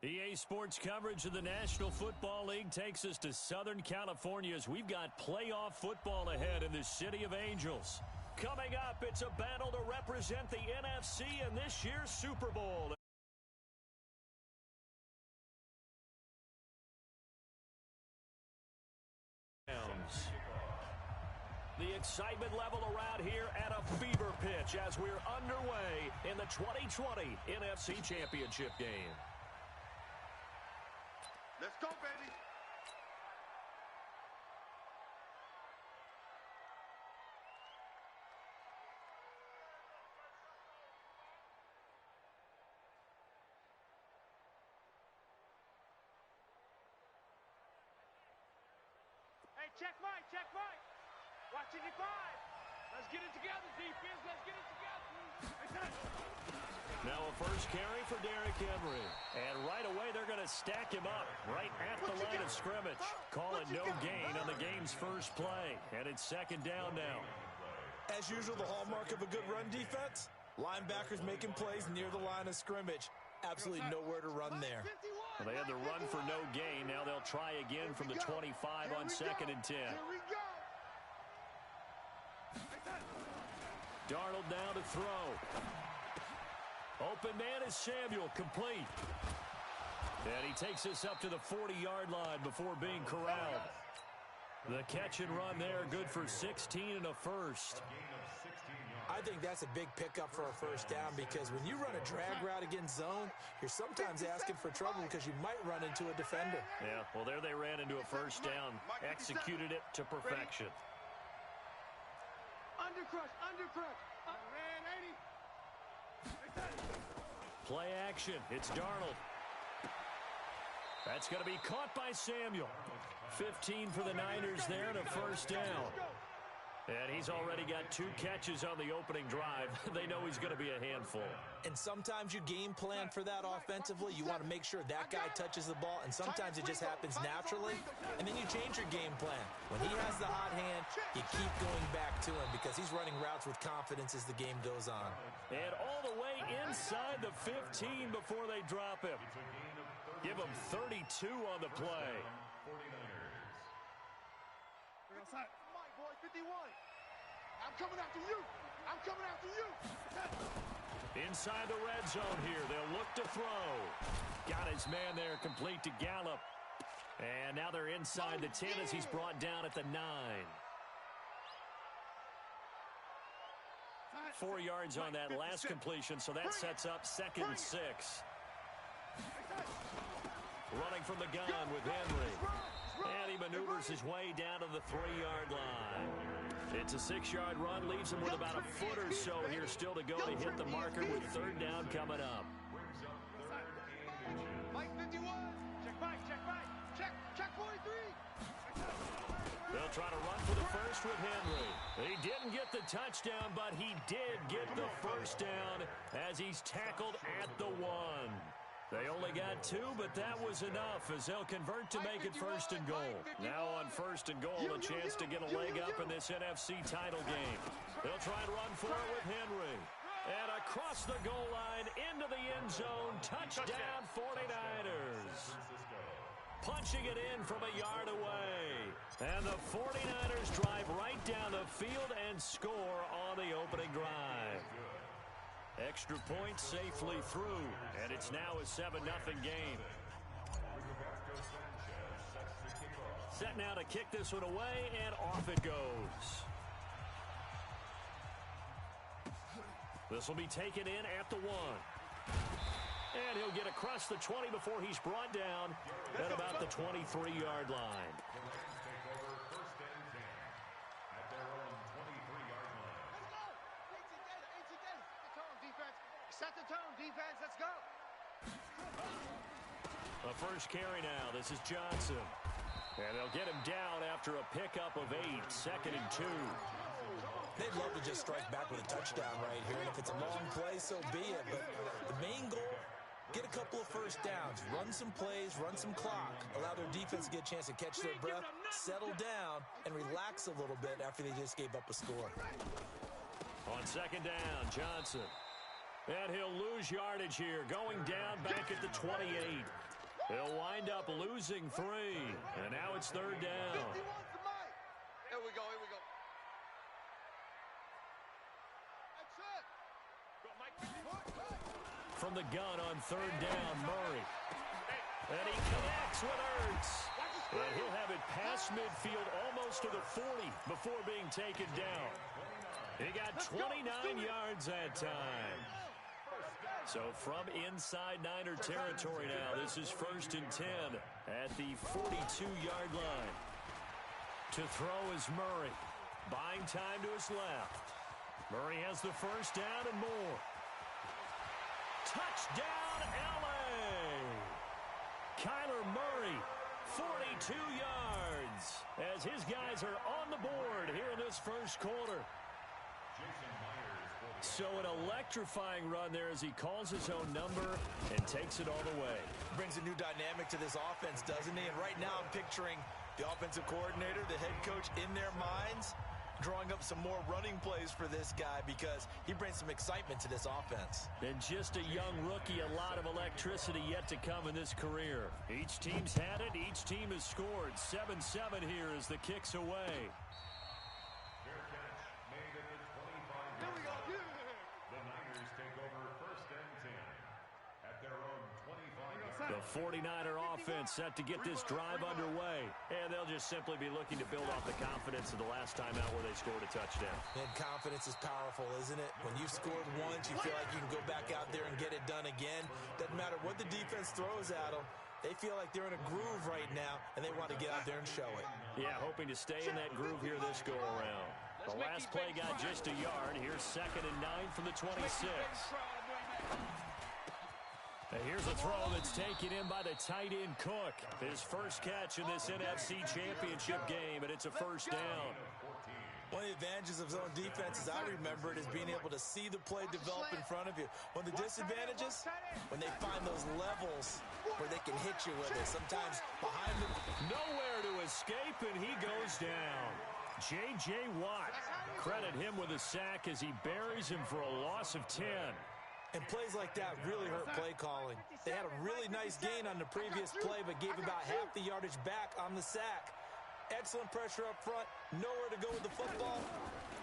EA Sports coverage of the National Football League takes us to Southern California as we've got playoff football ahead in the City of Angels. Coming up, it's a battle to represent the NFC in this year's Super Bowl. The excitement level around here at a fever pitch as we're underway in the 2020 NFC Championship game. Let's go, baby. Hey, check Mike, check Mike. Watch it, 5. Let's get it together, defense. Let's get it together. Now a first carry for Derrick Henry. And right away, they're going to stack him up right at the line of scrimmage. Call it no gain on the game's first play. And it's second down now. As usual, the hallmark of a good run defense, linebackers making plays near the line of scrimmage. Absolutely nowhere to run there. Well, they had the run for no gain. Now they'll try again from the 25 on 2nd and 10. Darnold now to throw. Open man is Samuel, complete. And he takes this up to the 40-yard line before being corralled. The catch and run there, good for 16 and a first. I think that's a big pickup for a first down because when you run a drag route against zone, you're sometimes asking for trouble because you might run into a defender. Yeah, well, there they ran into a first down, executed it to perfection. Undercrush, undercrush. Man, 80. Play action. It's Darnold. That's going to be caught by Samuel. 15 for the Niners there and a first down. And he's already got 2 catches on the opening drive. They know he's going to be a handful. And sometimes you game plan for that offensively. You want to make sure that guy touches the ball, and sometimes it just happens naturally, and then you change your game plan. When he has the hot hand, you keep going back to him because he's running routes with confidence as the game goes on. And all the way inside the 15 before they drop him. Give him 32 on the play. My boy, 51. I'm coming after you. I'm coming after you. Inside the red zone here. They'll look to throw. Got his man there, complete to Gallup. And now they're inside the 10 as he's brought down at the 9. 4 yards on that last completion, so that sets up 2nd and 6. Running from the gun with Henry. And he maneuvers his way down to the 3-yard line. It's a 6-yard run, leaves him with about a foot or so here still to go to hit the marker with 3rd down coming up. Mike 51. Check Mike, check Mike. Check 43. They'll try to run for the first with Henry. He didn't get the touchdown, but he did get the first down as he's tackled at the 1. They only got 2, but that was enough as they'll convert to make it 1st and goal. Now on 1st and goal, a chance to get a leg up in this NFC title game. They'll try and run for it with Henry. And across the goal line, into the end zone, touchdown 49ers. Punching it in from a yard away. And the 49ers drive right down the field and score on the opening drive. Extra point safely through, and it's now a 7-0 game. Set now to kick this one away, and off it goes. This will be taken in at the 1. And he'll get across the 20 before he's brought down at about the 23-yard line. Set the tone, defense. Let's go. A first carry now. This is Johnson. And they'll get him down after a pickup of 8. 2nd and 2. They'd love to just strike back with a touchdown right here. And if it's a long play, so be it. But the main goal, get a couple of first downs. Run some plays, run some clock. Allow their defense to get a chance to catch their breath, settle down, and relax a little bit after they just gave up a score. On 2nd down, Johnson. And he'll lose yardage here, going down back at the 28. He'll wind up losing 3. And now it's third down. Here we go, here we go. From the gun on third down, Murray. And he connects with Ertz. And he'll have it past midfield almost to the 40 before being taken down. He got 29 yards that time. So from inside Niner territory now, this is 1st and 10 at the 42-yard line. To throw is Murray. Buying time to his left. Murray has the first down and more. Touchdown, L.A. Kyler Murray, 42 yards, as his guys are on the board here in this first quarter. So an electrifying run there as he calls his own number and takes it all the way. Brings a new dynamic to this offense, doesn't he? And right now I'm picturing the offensive coordinator, the head coach in their minds, drawing up some more running plays for this guy because he brings some excitement to this offense. And just a young rookie, a lot of electricity yet to come in this career. Each team's had it. Each team has scored. 7-7 here as the kick's away. The 49er offense set to get this drive underway. And they'll just simply be looking to build off the confidence of the last time out where they scored a touchdown. And confidence is powerful, isn't it? When you've scored once, you feel like you can go back out there and get it done again. Doesn't matter what the defense throws at them. They feel like they're in a groove right now, and they want to get out there and show it. Yeah, hoping to stay in that groove here this go-around. The last play got just a yard. Here's 2nd and 9 from the 26. And here's a throw that's taken in by the tight end Cook. His first catch in this NFC Championship game, and it's a first down. One of the advantages of zone defense, as I remember it, is being able to see the play develop in front of you. One of the disadvantages, when they find those levels where they can hit you with it, sometimes behind them. Nowhere to escape, and he goes down. J.J. Watt, credit him with a sack as he buries him for a loss of 10. And plays like that really hurt play calling. They had a really nice gain on the previous play, but gave about half the yardage back on the sack. Excellent pressure up front. Nowhere to go with the football.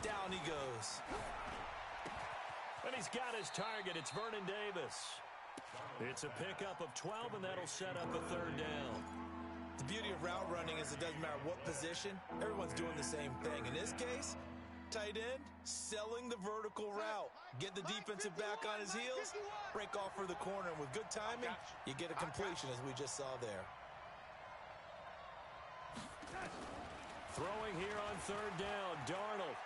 Down he goes. And he's got his target. It's Vernon Davis. It's a pickup of 12, and that'll set up a third down. The beauty of route running is it doesn't matter what position. Everyone's doing the same thing. In this case, tight end, selling the vertical route. Get the defensive back on his heels, break off for the corner, and with good timing, you get a completion as we just saw there. Throwing here on third down, Darnold.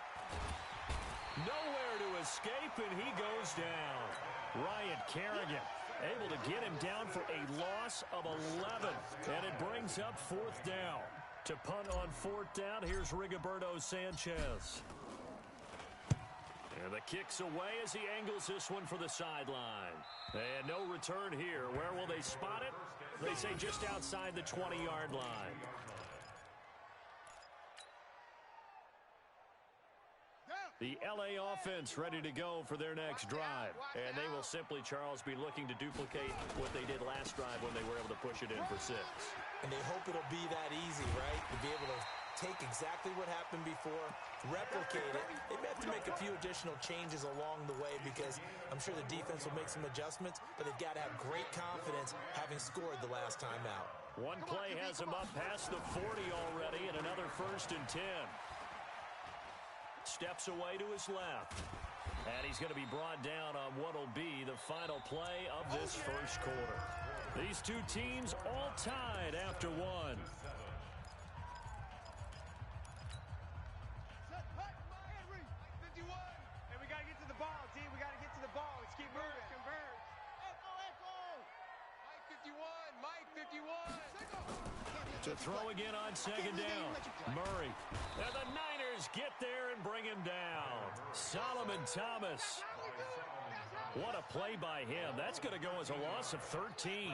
Nowhere to escape, and he goes down. Ryan Kerrigan able to get him down for a loss of 11, and it brings up 4th down. To punt on 4th down, here's Rigoberto Sanchez. And the kick's away as he angles this one for the sideline. And no return here. Where will they spot it? They say just outside the 20-yard line. The L.A. offense ready to go for their next drive. And they will simply, Charles, be looking to duplicate what they did last drive when they were able to push it in for 6. And they hope it'll be that easy, right? To be able to take exactly what happened before, replicate it. They may have to make a few additional changes along the way because I'm sure the defense will make some adjustments, but they've got to have great confidence having scored the last time out. One play has him up past the 40 already, and another 1st and 10. Steps away to his left. And he's going to be brought down on what will be the final play of this first quarter. These two teams all tied after one. To throw again on 2nd down. Murray. And the Niners get there and bring him down. Solomon Thomas. What a play by him. That's going to go as a loss of 13.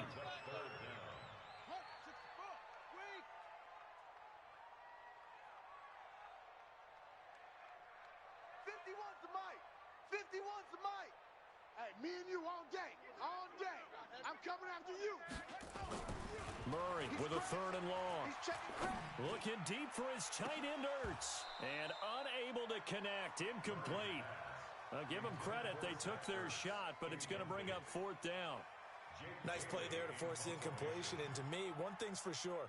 Hey, me and blame you all day. All day. I'm coming after you. Murray with a 3rd and long. Looking deep for his tight end, Ertz. And unable to connect. Incomplete. Give them credit. They took their shot, but it's going to bring up 4th down. Nice play there to force the incompletion. And to me, one thing's for sure.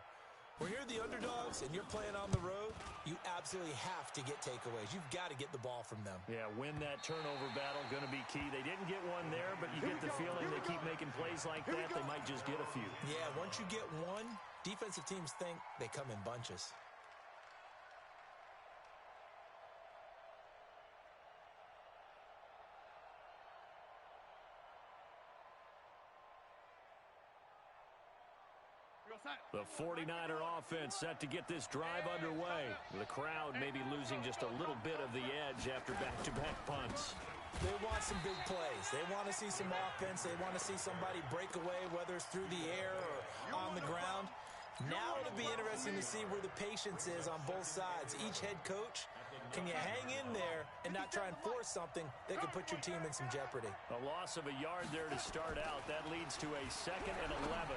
When you're the underdogs and you're playing on the road, you absolutely have to get takeaways. You've got to get the ball from them. Yeah, win that turnover battle, going to be key. They didn't get one there, but you get the feeling they keep making plays like that, they might just get a few. Yeah, once you get one, defensive teams think they come in bunches. The 49er offense set to get this drive underway. The crowd maybe losing just a little bit of the edge after back-to-back punts. They want some big plays. They want to see some offense. They want to see somebody break away, whether it's through the air or on the ground. Now it'll be interesting to see where the patience is on both sides. Each head coach, can you hang in there and not try and force something that could put your team in some jeopardy? A loss of a yard there to start out. That leads to a 2nd and 11.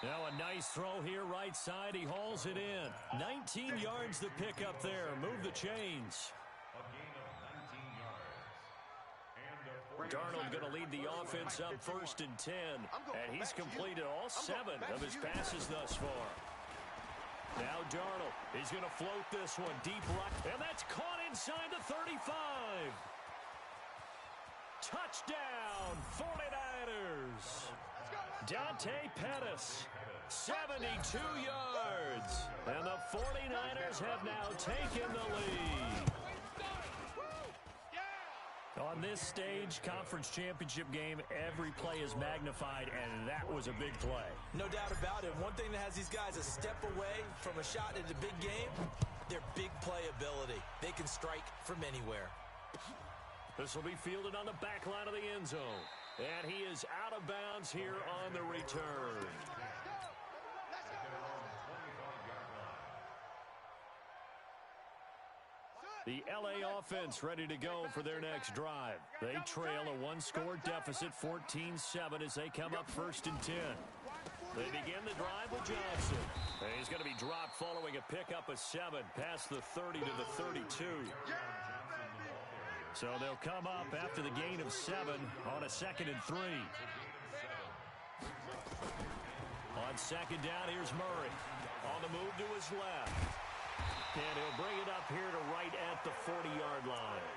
Now a nice throw here right side. He hauls it in. 19 yards to pick up there. Move the chains. Darnold going to lead the offense up 1st and 10. And he's completed all 7 of his passes thus far. Now Darnold. He's going to float this one deep right. And that's caught inside the 35. Touchdown, 49ers. Dante Pettis, 72 yards. And the 49ers have now taken the lead. On this stage, conference championship game, every play is magnified, and that was a big play. No doubt about it. One thing that has these guys a step away from a shot at a big game, their big play ability. They can strike from anywhere. This will be fielded on the back line of the end zone. And he is out of bounds here on the return. The LA offense ready to go for their next drive. They trail a 1-score deficit, 14-7, as they come up 1st and 10. They begin the drive with Johnson. And he's going to be dropped following a pickup of 7 past the 30 to the 32. So they'll come up after the gain of 7 on a 2nd and 3. On 2nd down, here's Murray. On the move to his left. And he'll bring it up here to right at the 40-yard line.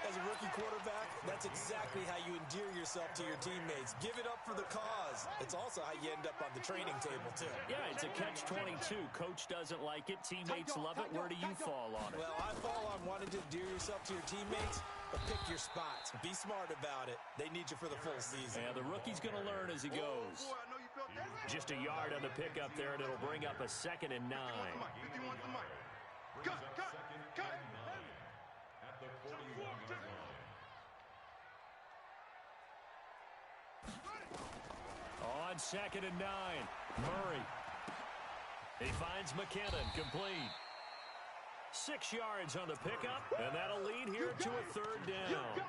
As a rookie quarterback, that's exactly how you endear yourself to your teammates. Give it up for the cause. It's also how you end up on the training table, too. Yeah, it's a catch-22. Coach doesn't like it. Teammates love it. Where do you fall on it? Well, I fall on wanting to endear yourself to your teammates, but pick your spots. Be smart about it. They need you for the full season. And the rookie's going to learn as he goes. Just a yard on the pickup there, and it'll bring up a 2nd and 9. Cut. On 2nd and 9, Murray. He finds McKinnon, complete. 6 yards on the pickup, and that'll lead here to a 3rd down.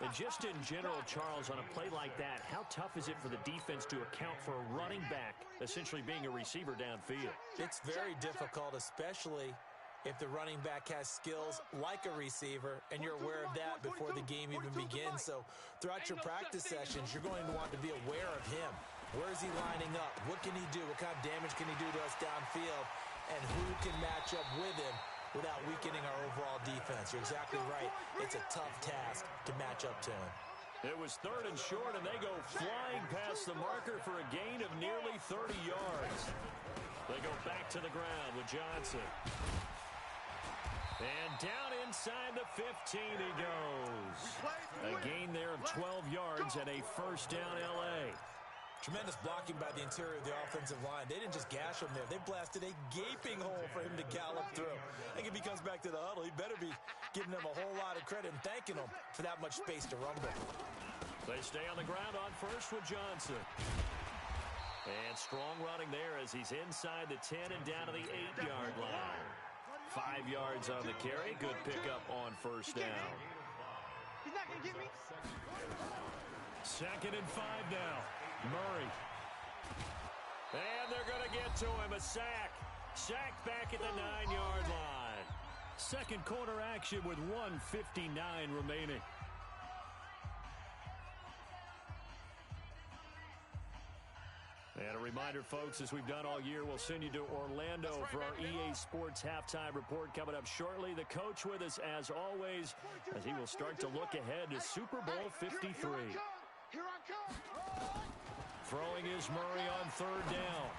And just in general, Charles, on a play like that, how tough is it for the defense to account for a running back essentially being a receiver downfield? It's very difficult, especially if the running back has skills like a receiver, and you're aware of that before the game even begins. So throughout your practice sessions, you're going to want to be aware of him. Where is he lining up? What can he do? What kind of damage can he do to us downfield? And who can match up with him without weakening our overall defense? You're exactly right. It's a tough task to match up to him. It was 3rd and short, and they go flying past the marker for a gain of nearly 30 yards. They go back to the ground with Johnson. And down inside the 15 he goes. A gain there of 12 yards and a 1st down L.A. Tremendous blocking by the interior of the offensive line. They didn't just gash him there. They blasted a gaping hole for him to gallop through. I think if he comes back to the huddle, he better be giving them a whole lot of credit and thanking them for that much space to rumble. They stay on the ground on 1st with Johnson. And strong running there as he's inside the 10 and down to the 8-yard line. 5 yards on the carry. Good pickup on 1st down. Second and 5 now. Murray. And they're going to get to him. A sack. Sacked back at the 9-yard line. Second quarter action with 1:59 remaining. And a reminder, folks, as we've done all year, we'll send you to Orlando for our EA Sports halftime report coming up shortly. The coach with us, as always, as he will start to look ahead to Super Bowl 53. Here I come. Throwing is Murray on third down.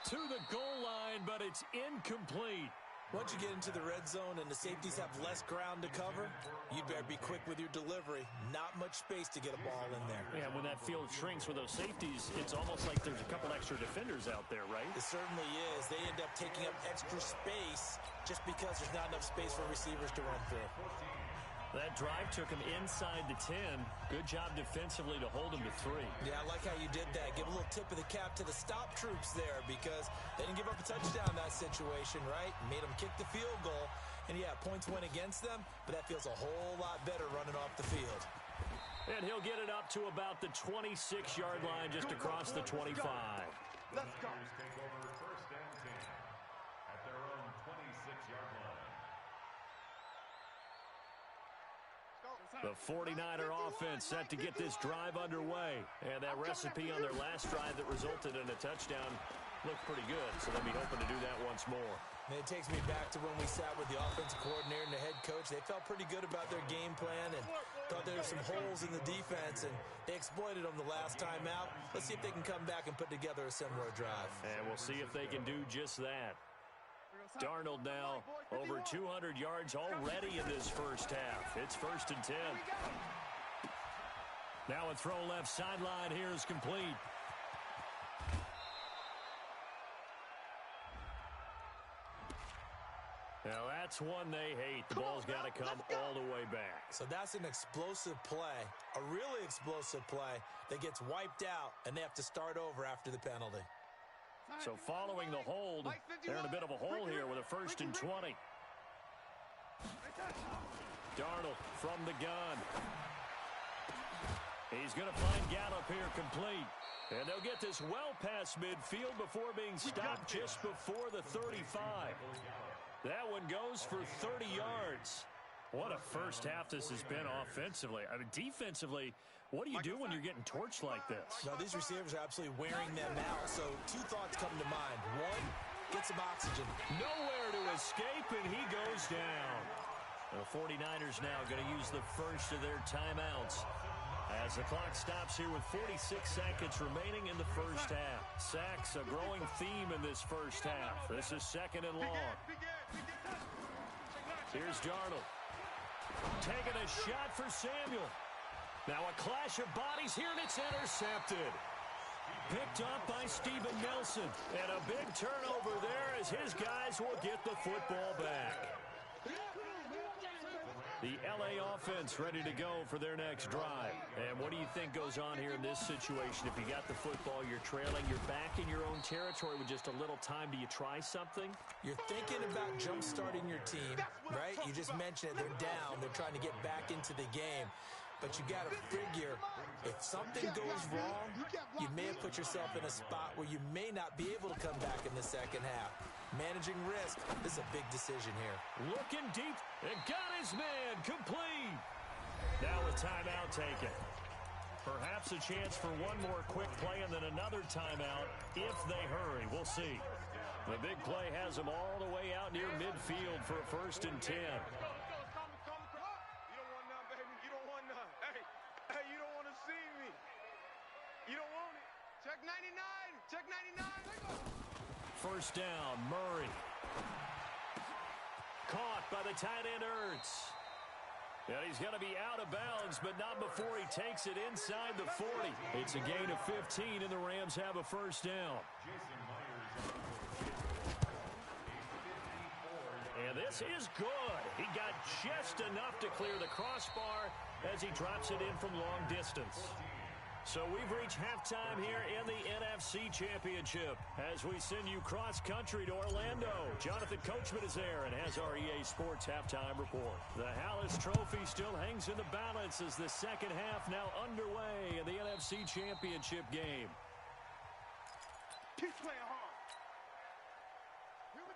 To the goal line, but it's incomplete. Once you get into the red zone and the safeties have less ground to cover, you'd better be quick with your delivery. Not much space to get a ball in there. Yeah, when that field shrinks with those safeties, it's almost like there's a couple extra defenders out there, right? It certainly is. They end up taking up extra space just because there's not enough space for receivers to run through. That drive took him inside the 10. Good job defensively to hold him to 3. Yeah, I like how you did that. Give a little tip of the cap to the stop troops there because they didn't give up a touchdown in that situation, right? Made them kick the field goal. And, yeah, points went against them, but that feels a whole lot better running off the field. And he'll get it up to about the 26-yard line just across the 25. Let's go. Take over first and 10 at their own 26-yard line. The 49er offense set to get this drive underway. And that recipe on their last drive that resulted in a touchdown looked pretty good. So they'll be hoping to do that once more. And it takes me back to when we sat with the offensive coordinator and the head coach. They felt pretty good about their game plan and thought there were some holes in the defense, and they exploited them the last time out. Let's see if they can come back and put together a similar drive. And we'll see if they can do just that. Darnold now over 200 yards already in this first half. It's first and 10. Now a throw left sideline here is complete. Now that's one they hate. The ball's got to come all the way back. So that's an explosive play, a really explosive play that gets wiped out, and they have to start over after the penalty. So following the hold, they're in a bit of a hole here with a first and 20. Darnold from the gun. He's going to find Gallup here complete. And they'll get this well past midfield before being stopped just before the 35. That one goes for 30 yards. What a first half this has been offensively. I mean, defensively, what do you do when you're getting torched like this? Now, these receivers are absolutely wearing them out, so two thoughts come to mind. One, get some oxygen. Nowhere to escape, and he goes down. The 49ers now going to use the first of their timeouts as the clock stops here with 46 seconds remaining in the first half. Sacks, a growing theme in this first half. This is second and long. Here's Darnold. Taking a shot for Samuel. Now a clash of bodies here, and it's intercepted. Picked up by Steven Nelson. And a big turnover there as his guys will get the football back. The LA offense ready to go for their next drive. And what do you think goes on here in this situation? If you got the football, you're trailing, you're back in your own territory with just a little time. Do you try something? You're thinking about jump-starting your team, right? You just mentioned it. They're down. They're trying to get back into the game. But you got to figure, if something goes wrong, you may have put yourself in a spot where you may not be able to come back in the second half. Managing risk, this is a big decision here. Looking deep, and got his man complete. Now a timeout taken. Perhaps a chance for one more quick play and then another timeout if they hurry. We'll see. The big play has them all the way out near midfield for a first and 10. Check 99! Check 99! First down, Murray. Caught by the tight end, Ertz. And he's going to be out of bounds, but not before he takes it inside the 40. It's a gain of 15, and the Rams have a first down. And this is good. He got just enough to clear the crossbar as he drops it in from long distance. So we've reached halftime here in the NFC Championship as we send you cross-country to Orlando. Jonathan Coachman is there and has our EA Sports halftime report. The Hallis Trophy still hangs in the balance as the second half now underway in the NFC Championship game. Keep playing hard.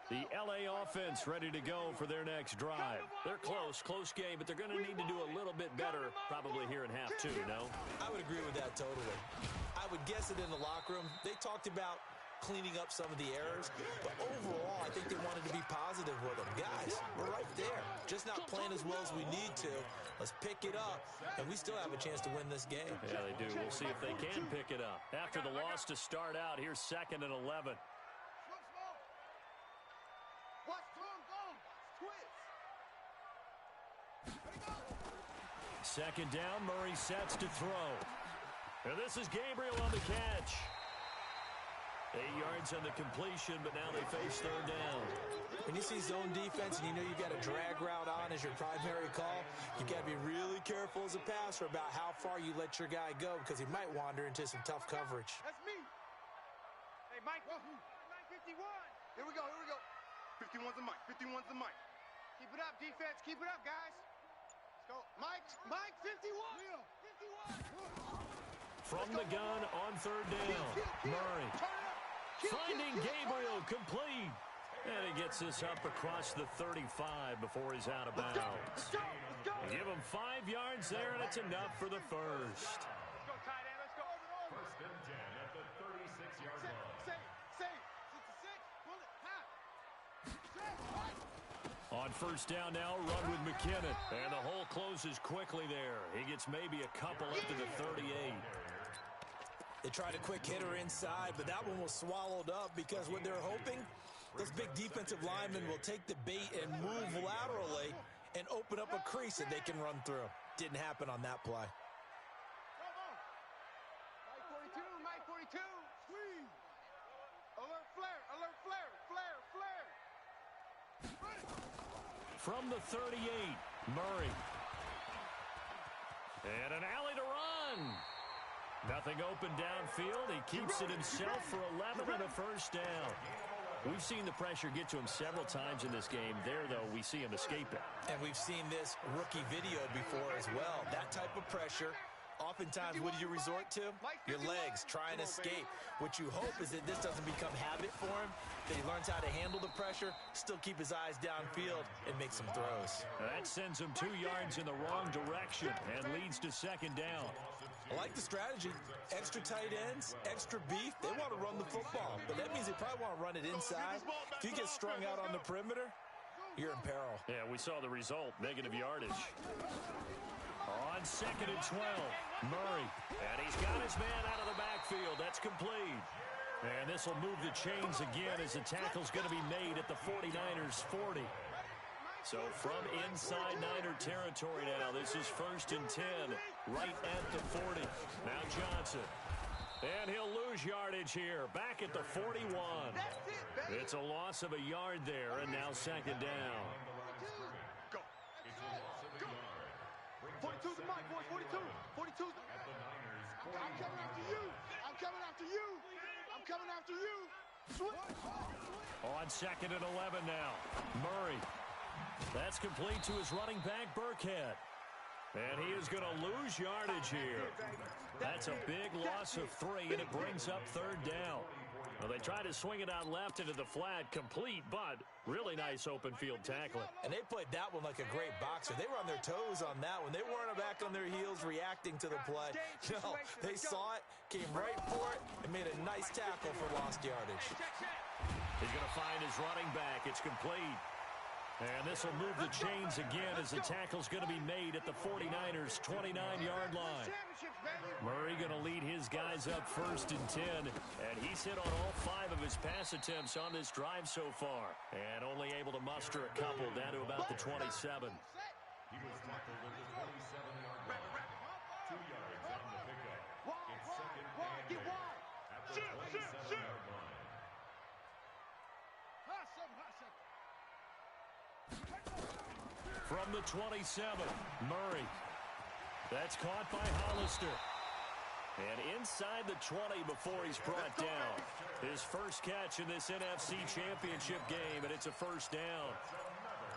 The LA offense ready to go for their next drive. They're close game, but they're going to need to do a little bit better probably here in half two, no? I would agree with that totally. I would guess it in the locker room. They talked about cleaning up some of the errors, but overall, I think they wanted to be positive with them. Guys, we're right there. Just not playing as well as we need to. Let's pick it up, and we still have a chance to win this game. Yeah, they do. We'll see if they can pick it up. After the loss to start out, here's 2nd and 11. Second down, Murray sets to throw. And this is Gabriel on the catch. 8 yards on the completion, but now they face third down. When you see zone defense and you know you've got a drag route on as your primary call, you've got to be really careful as a passer about how far you let your guy go because he might wander into some tough coverage. That's me. Hey, Mike, 951. Here we go. 51's the mic. 51's the mic. Keep it up, defense. Keep it up, guys. Let's go. Mike, 51. 51. From the gun on third down, Murray finding Gabriel complete. And he gets this up across the 35 before he's out of bounds. Let's go. Give him 5 yards there, and it's enough for the first. Let's go, tight end. Let's go. 1st and 10 at the 36-yard line. Say. 66. Pull it. On first down now, run with McKinnon. And the hole closes quickly there. He gets maybe a couple up to the 38. They tried a quick hitter inside, but that one was swallowed up because what they're hoping, those big defensive linemen will take the bait and move laterally and open up a crease that they can run through. Didn't happen on that play. Mike 42. Squeeze. Alert flare. From the 38, Murray. And an alley to run. Nothing open downfield. He keeps it himself for 11 and a first down. We've seen the pressure get to him several times in this game. There, though, we see him escape it. And we've seen this rookie video before as well. That type of pressure, oftentimes, what do you resort to? Your legs, try and escape. What you hope is that this doesn't become habit for him, that he learns how to handle the pressure, still keep his eyes downfield, and make some throws. That sends him 2 yards in the wrong direction and leads to second down. I like the strategy. Extra tight ends, extra beef. They want to run the football, but that means they probably want to run it inside. If you get strung out on the perimeter, you're in peril. Yeah, we saw the result, negative yardage. On 2nd and 12, Murray. And he's got his man out of the backfield. That's complete. And this will move the chains again as the tackle's going to be made at the 49ers 40. So from inside Niner territory now, this is 1st and 10, right at the 40. Now Johnson. And he'll lose yardage here, back at the 41. It's a loss of a yard there, and now second down. Go. 42's the mic, boys. 42. 42's the mic. I'm coming after you. On 2nd and 11 now, Murray. That's complete to his running back, Burkhead. And he is going to lose yardage here. That's a big loss of 3, and it brings up third down. Well, they try to swing it out left into the flat, complete, but really nice open field tackling. And they played that one like a great boxer. They were on their toes on that one. They weren't back on their heels reacting to the play. No, they saw it, came right for it, and made a nice tackle for lost yardage. He's going to find his running back. It's complete. And this will move the chains again as the tackle's going to be made at the 49ers' 29-yard line. Murray going to lead his guys up 1st and 10, and he's hit on all 5 of his pass attempts on this drive so far, and only able to muster a couple down to about the 27. He was tackled at the 27-yard line. 2 yards on the pickup. It's 2nd and 10 at the 27-yard line. From the 27, Murray. That's caught by Hollister. And inside the 20 before he's brought down. His first catch in this NFC Championship game, and it's a first down.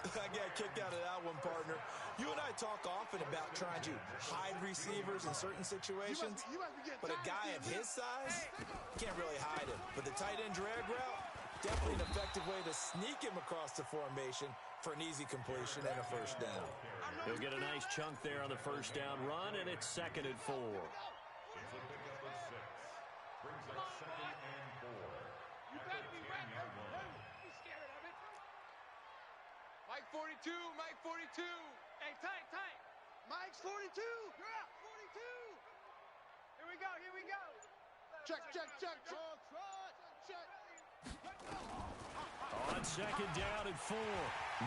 I got a kick out of that one, partner. You and I talk often about trying to hide receivers in certain situations, but a guy of his size can't really hide him. But the tight end drag route, definitely an effective way to sneak him across the formation for an easy completion and a first down. He'll get a nice chunk there on the first down run, and it's 2nd and 4. It's a pickup of 6. Brings up 2nd and 4. You At better the be 10-yard ready. line. Be scared of it. Mike 42, Mike 42. Hey, tight, tight. Mike's 42. You're up. 42. Here we go, here we go. Check. On 2nd down and 4,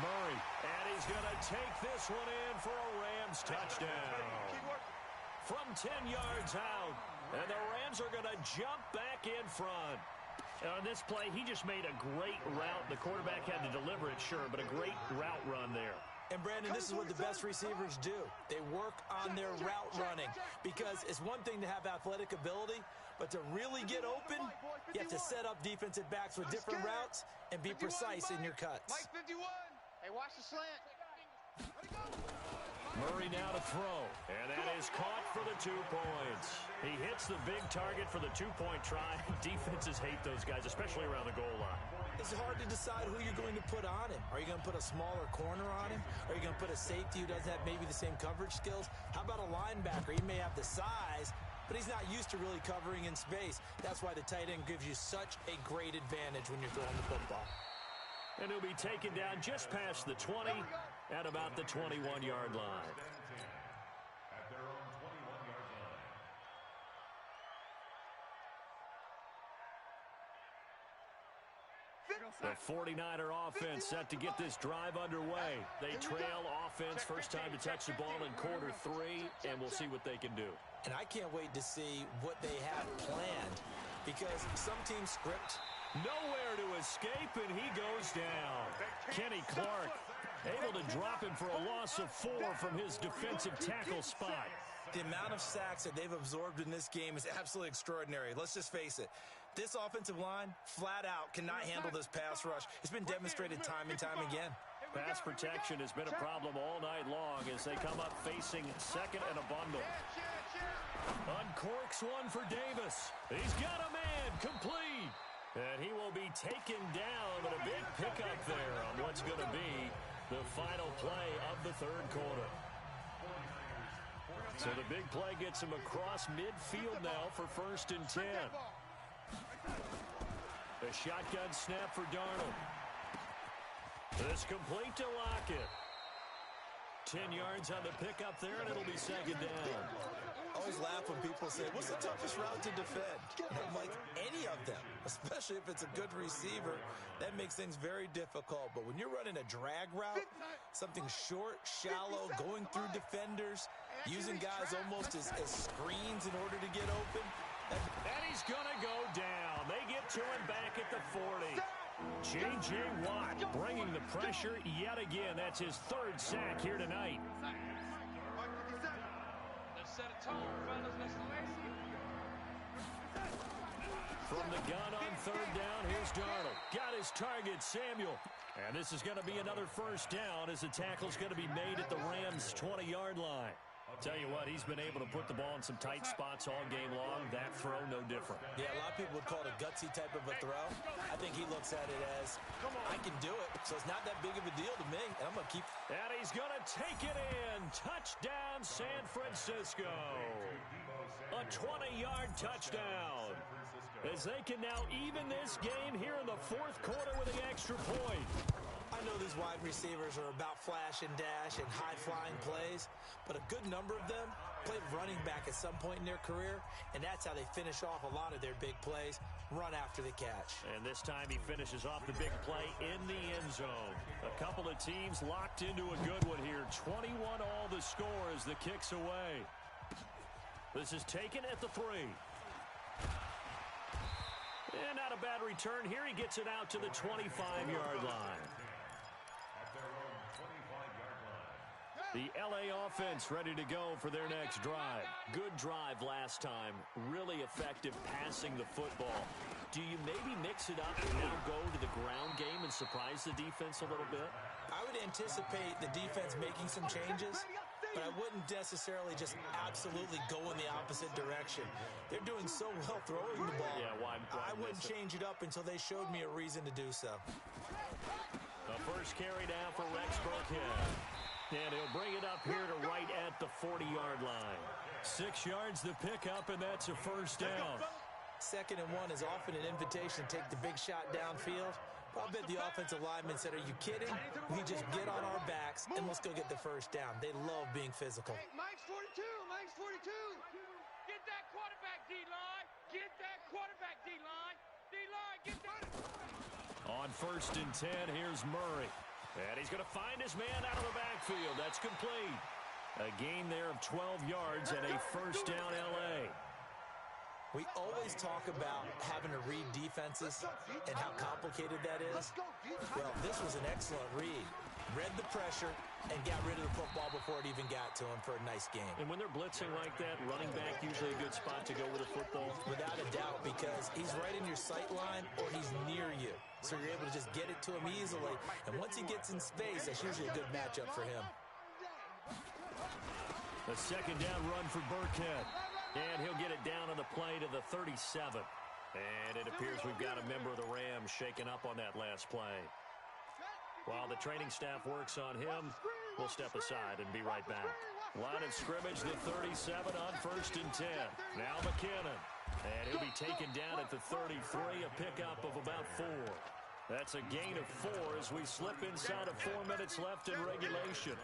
Murray. And he's going to take this one in for a Rams touchdown. From 10 yards out. And the Rams are going to jump back in front. On this play, he just made a great route. The quarterback had to deliver it, sure, but a great route run there. And, Brandon, this is what the best receivers do. They work on their route running because it's one thing to have athletic ability, but to really get open, you have to set up defensive backs with different routes and be precise in your cuts. Mike 51. Hey, watch the slant. Murray now to throw, and that is caught for the 2 points. He hits the big target for the 2-point try. Defenses hate those guys, especially around the goal line. It's hard to decide who you're going to put on him. Are you going to put a smaller corner on him? Are you going to put a safety who doesn't have maybe the same coverage skills? How about a linebacker? He may have the size, but he's not used to really covering in space. That's why the tight end gives you such a great advantage when you're throwing the football. And he'll be taken down just past the 20 at about the 21-yard line. At their own 21-yard line. The 49er offense set to get this drive underway. They trail offense first time to touch the ball in quarter 3, and we'll see what they can do. And I can't wait to see what they have planned because some teams script. Nowhere to escape, and he goes down. Kenny Clark able to drop him for a loss of 4 from his defensive tackle spot. The amount of sacks that they've absorbed in this game is absolutely extraordinary. Let's just face it. This offensive line, flat out, cannot handle this pass rush. It's been demonstrated time and time again. Pass protection has been a problem all night long as they come up facing 2nd and a bundle. Uncorks one for Davis. He's got a man complete. And he will be taken down, but a big pickup there on what's going to be the final play of the 3rd quarter. So the big play gets him across midfield now for 1st and 10. A shotgun snap for Darnold. This complete to Lockett. 10 yards on the pickup there, and it'll be 2nd down. I always laugh when people say, what's the toughest route to defend? And I'm like, any of them, especially if it's a good receiver, that makes things very difficult. But when you're running a drag route, something short, shallow, going through defenders, using guys almost as screens in order to get open. And he's going to go down. They get to him back at the 40. J.J. Watt bringing the pressure yet again. That's his 3rd sack here tonight. Let's set a tone, fellas. Let's lazy. From the gun on 3rd down, here's Darnold. Got his target, Samuel. And this is going to be another first down as the tackle's going to be made at the Rams' 20-yard line. Tell you what, he's been able to put the ball in some tight spots all game long. That throw, no different. Yeah, a lot of people would call it a gutsy type of a throw. I think he looks at it as, I can do it, so it's not that big of a deal to me, and I'm going to keep. And he's going to take it in. Touchdown, San Francisco. A 20-yard touchdown. As they can now even this game here in the 4th quarter with the extra point. I know these wide receivers are about flash and dash and high-flying plays, but a good number of them played running back at some point in their career, and that's how they finish off a lot of their big plays, run after the catch. And this time he finishes off the big play in the end zone. A couple of teams locked into a good one here. 21 all the score as the kick's away. This is taken at the 3. And not a bad return here. He gets it out to the 25-yard line. The LA offense ready to go for their next drive. Good drive last time. Really effective passing the football. Do you maybe mix it up and now go to the ground game and surprise the defense a little bit? I would anticipate the defense making some changes, but I wouldn't necessarily just absolutely go in the opposite direction. They're doing so well throwing the ball. Yeah, why I wouldn't change it up until they showed me a reason to do so. The first carry down for Rex Burkhead. And he'll bring it up here to right at the 40-yard line. 6 yards the pickup, and that's a first down. 2nd and 1 is often an invitation to take the big shot downfield. But I bet the offensive lineman said, are you kidding? We just get on our backs and let's go get the first down. They love being physical. Hey, Mike's 42. Mike's 42. Get that quarterback, D-line. Get that quarterback, D-line. D-line, get that. On 1st and 10, here's Murray. And he's going to find his man out of the backfield. That's complete. A gain there of 12 yards and a first down L.A. We always talk about having to read defenses and how complicated that is. Well, this was an excellent read. Read the pressure and got rid of the football before it even got to him for a nice game. And when they're blitzing like that, running back usually a good spot to go with a football? Without a doubt, because he's right in your sight line or he's near you. So you're able to just get it to him easily. And once he gets in space, that's usually a good matchup for him. The 2nd down run for Burkhead. And he'll get it down on the play to the 37. And it appears we've got a member of the Rams shaken up on that last play. While the training staff works on him, we'll step aside and be right back. Line of scrimmage, the 37 on 1st and 10. Now McKinnon. And he'll be taken down at the 33, a pickup of about 4. That's a gain of 4 as we slip inside of 4 minutes left in regulation.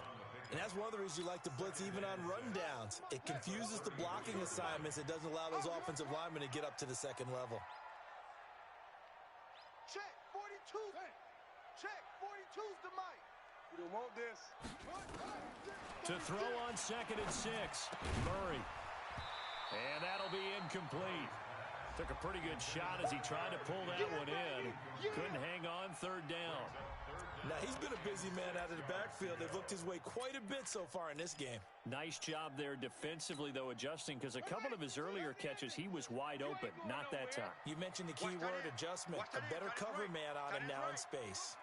And that's one of the reasons you like to blitz even on rundowns. It confuses the blocking assignments. It doesn't allow those offensive linemen to get up to the 2nd level. Check, 42. Check, 42's the mic. We don't want this. To throw on 2nd and 6, Murray. And that'll be incomplete. Took a pretty good shot as he tried to pull that one in. Couldn't hang on 3rd down. Now, he's been a busy man out of the backfield. They've looked his way quite a bit so far in this game. Nice job there defensively, though, adjusting, because a couple of his earlier catches, he was wide open. Not that time. You mentioned the key word, adjustment. A better cover man on him now in space.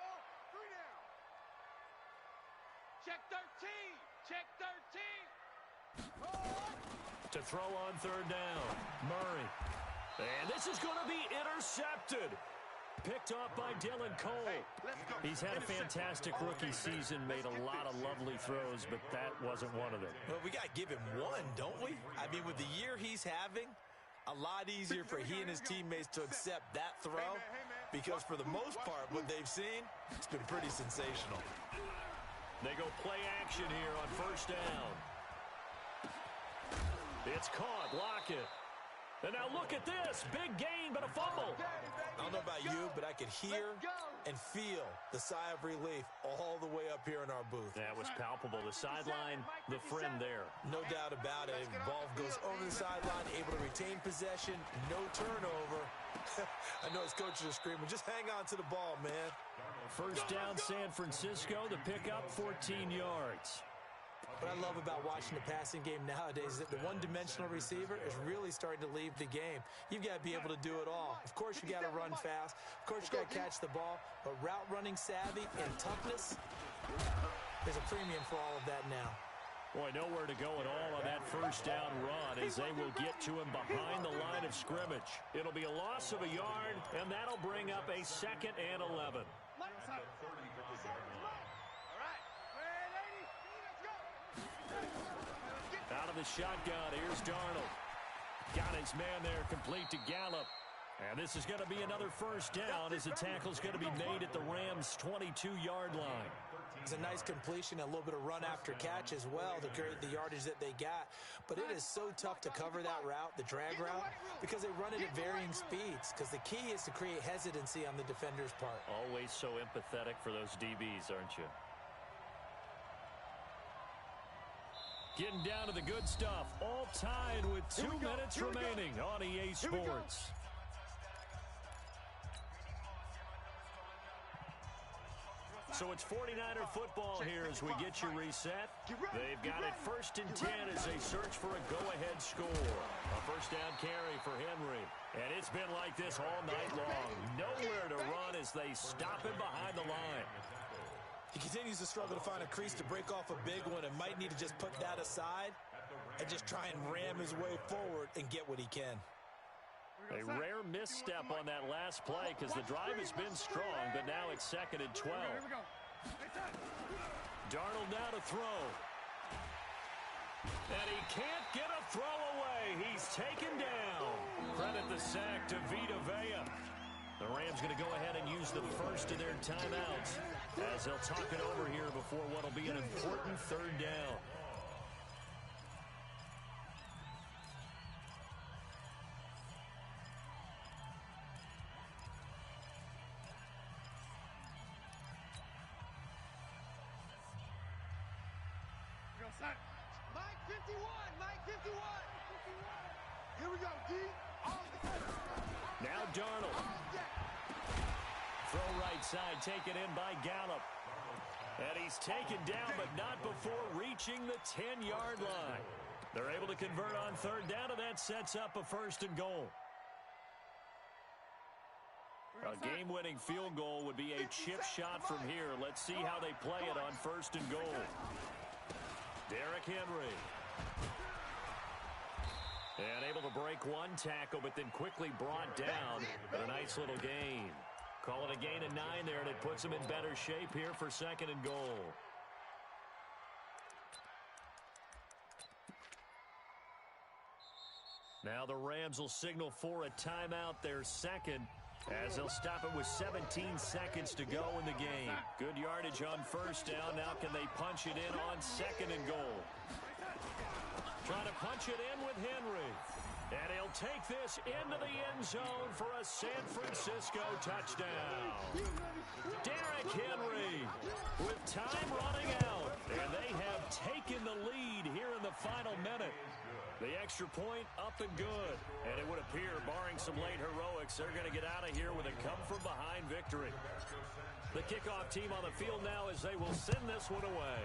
Check 13. Check 13. To throw on 3rd down, Murray. And this is going to be intercepted. Picked off by Dylan Cole. He's had a fantastic rookie season, made a lot of lovely throws, but that wasn't one of them. Well, we got to give him one, don't we? I mean, with the year he's having, a lot easier for he and his teammates to accept that throw because for the most part, what they've seen, it's been pretty sensational. They go play action here on 1st down. It's caught. Lockett. And now look at this. Big gain, but a fumble. I don't know about you, but I could hear and feel the sigh of relief all the way up here in our booth. That was palpable. The sideline, the friend there. No doubt about it. Ball goes over the sideline, able to retain possession, no turnover. I know his coaches are screaming, just hang on to the ball, man. 1st down, San Francisco. The pickup, 14 yards. What I love about watching the passing game nowadays is that the one-dimensional receiver is really starting to leave the game. You've got to be able to do it all. Of course, you got to run fast. Of course, you got to catch the ball. But route running savvy and toughness, there's a premium for all of that now. Boy, nowhere to go at all on that 1st down run as they will get to him behind the line of scrimmage. It'll be a loss of a yard, and that'll bring up a 2nd and 11. Out of the shotgun, here's Darnold. Got his man there, complete to Gallup. And this is going to be another 1st down as the tackle's going to be made at the Rams' 22-yard line. It's a nice completion, a little bit of run after catch as well to create the yardage that they got. But it is so tough to cover that route, the drag route, because they run it at varying speeds. Because the key is to create hesitancy on the defender's part. Always so empathetic for those DBs, aren't you? Getting down to the good stuff. All tied with 2 minutes remaining on EA Sports. So it's 49er football here as we get you reset. They've got it 1st and 10 as they search for a go-ahead score. A first down carry for Henry. And it's been like this all night long. Nowhere to run as they stop him behind the line. He continues to struggle to find a crease to break off a big one and might need to just put that aside and just try and ram his way forward and get what he can. A rare misstep on that last play because the drive has been strong, but now it's 2nd and 12. Darnold now to throw. And he can't get a throw away. He's taken down. Credit the sack to Vita Vea. The Rams going to go ahead and use the first of their timeouts as they'll talk it over here before what will be an important 3rd down. Mike 51, Mike 51. Here we go, D. Now Darnold. Throw right side, taken in by Gallup. And he's taken down, but not before reaching the 10-yard line. They're able to convert on 3rd down, and that sets up a 1st and goal. A game-winning field goal would be a chip shot from here. Let's see how they play it on 1st and goal. Derrick Henry. And able to break one tackle, but then quickly brought down. But a nice little gain. Call it a gain of 9 there, and it puts them in better shape here for 2nd and goal. Now the Rams will signal for a timeout, their 2nd, as they'll stop it with 17 seconds to go in the game. Good yardage on 1st down. Now can they punch it in on 2nd and goal? Trying to punch it in with Henry. And he'll take this into the end zone for a San Francisco touchdown. Derrick Henry with time running out. And they have taken the lead here in the final minute. The extra point up and good. And it would appear, barring some late heroics, they're going to get out of here with a come-from-behind victory. The kickoff team on the field now as they will send this one away.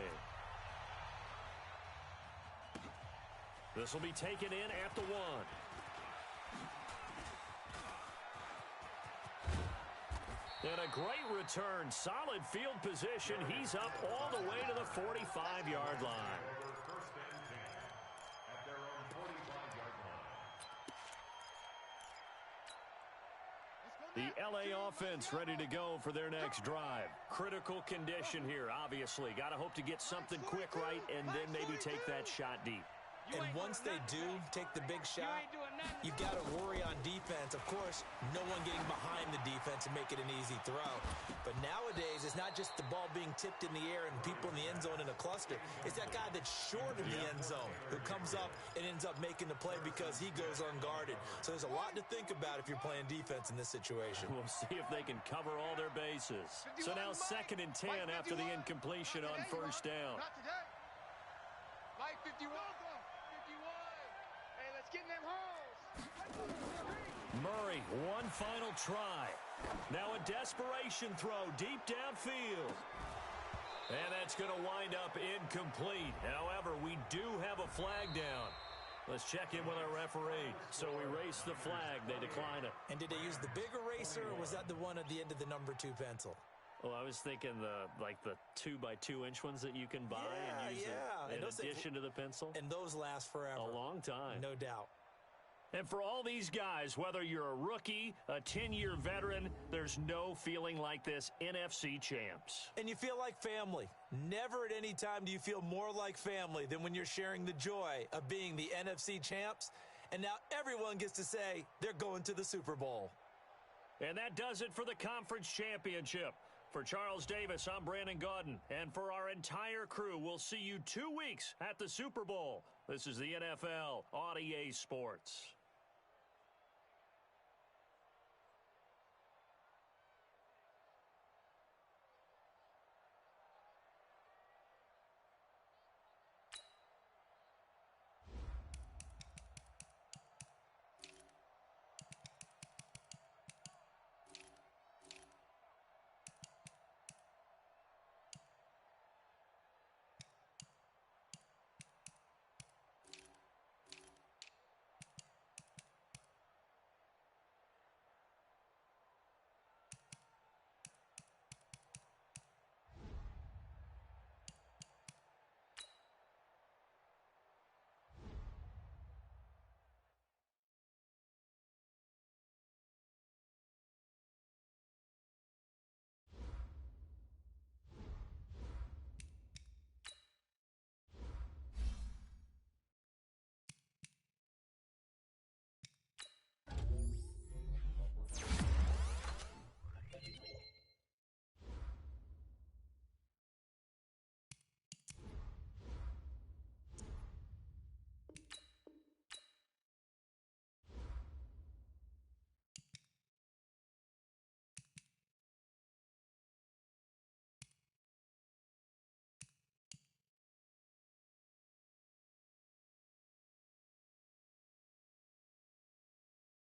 This will be taken in at the 1. And a great return. Solid field position. He's up all the way to the 45-yard line. The LA offense ready to go for their next drive. Critical condition here, obviously. Got to hope to get something quick right and then maybe take that shot deep. And once they do take the big shot, you've got to worry on defense. Of course, no one getting behind the defense and make it an easy throw. But nowadays, it's not just the ball being tipped in the air and people in the end zone in a cluster. It's that guy that's short of the end zone who comes up and ends up making the play because he goes unguarded. So there's a lot to think about if you're playing defense in this situation. We'll see if they can cover all their bases. So now 2nd and 10 after the incompletion on 1st down. Not today. Mike 51. Get in them holes. Murray, one final try. Now a desperation throw deep downfield. And that's going to wind up incomplete. However, we do have a flag down. Let's check in with our referee. So we race the flag. They decline it. And did they use the big eraser, or was that the one at the end of the number 2 pencil? Well, I was thinking the 2x2-inch ones that you can buy and use in addition to the pencil. And those last forever. A long time. No doubt. And for all these guys, whether you're a rookie, a 10-year veteran, there's no feeling like this NFC champs. And you feel like family. Never at any time do you feel more like family than when you're sharing the joy of being the NFC champs. And now everyone gets to say they're going to the Super Bowl. And that does it for the conference championship. For Charles Davis, I'm Brandon Gaudin. And for our entire crew, we'll see you 2 weeks at the Super Bowl. This is the NFL on EA Sports.